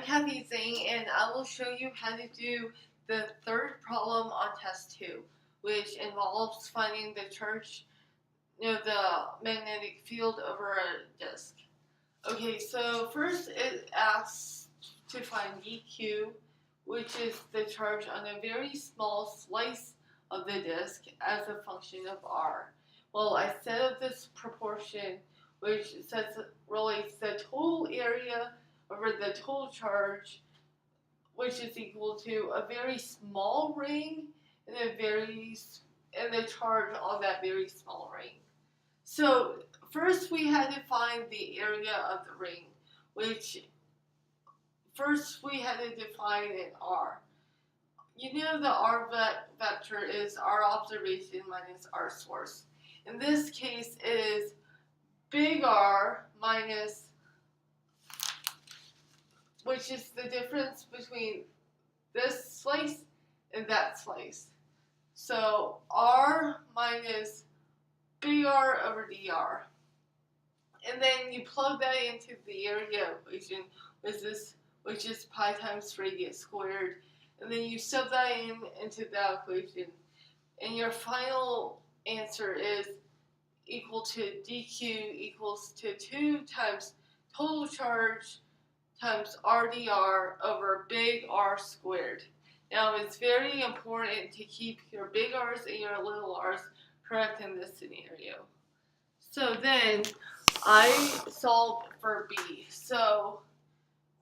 Kathy Zhang, and I will show you how to do the third problem on test 2, which involves finding the charge, the magnetic field over a disk. Okay, so first it asks to find dq, which is the charge on a very small slice of the disk as a function of r. Well, I set up this proportion which relates the total area over the total charge, which is equal to a very small ring and the charge on that very small ring. So first we had to find the area of the ring, which first we had to define an r. You know the r vector is r observation minus r source. In this case, it is big R minus, which is the difference between this slice and that slice. So R minus big R over dr. And then you plug that into the area equation, which is pi times radius squared. And then you sub that into that equation. And your final answer is equal to dq equals to 2 times total charge times rdr over big R squared. Now it's very important to keep your big R's and your little r's correct in this scenario. So then I solved for B. So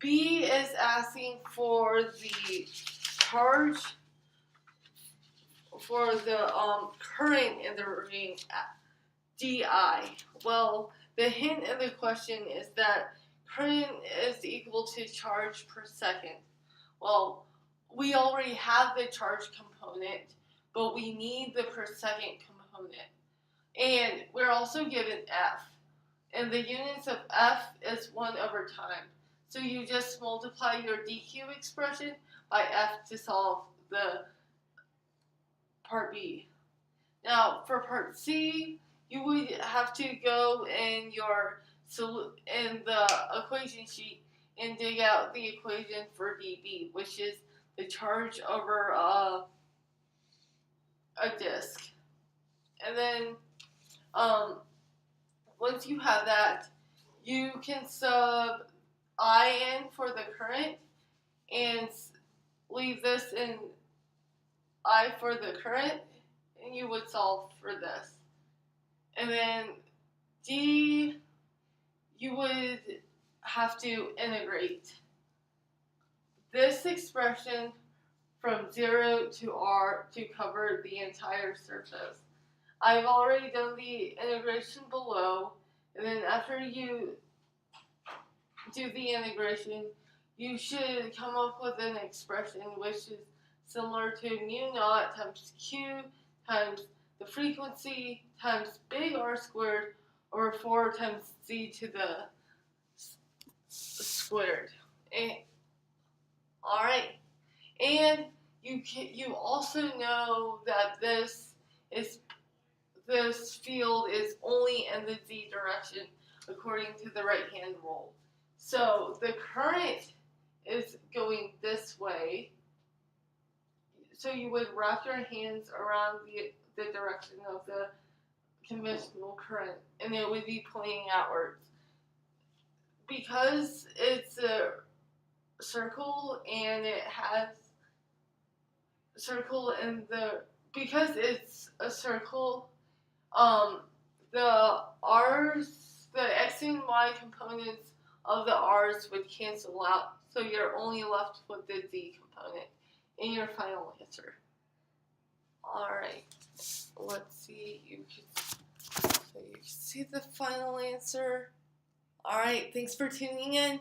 B is asking for the charge for the current in the ring di. Well, the hint in the question is that current is equal to charge per second. Well, we already have the charge component, but we need the per second component. And we're also given F. And the units of F is 1 over time. So you just multiply your dq expression by F to solve the part B. Now, for part C, you would have to go in the equation sheet and dig out the equation for dB, which is the charge over a disk. And then once you have that, you can sub I in for the current and leave this in I for the current, and you would solve for this. And then D, you would have to integrate this expression from 0 to R to cover the entire surface. I've already done the integration below, and then after you do the integration, you should come up with an expression which is similar to mu naught times Q times the frequency times big R squared over 4 times Z to the squared. Alright, and you also know that this field is only in the Z direction according to the right hand rule. So the current is going this way. So you would wrap your hands around the direction of the conventional current, and it would be pointing outwards. Because it's a circle and it has because it's a circle, the X and Y components of the R's would cancel out, so you're only left with the Z component in your final answer. Alright, let's see, you can see the final answer. Alright, thanks for tuning in.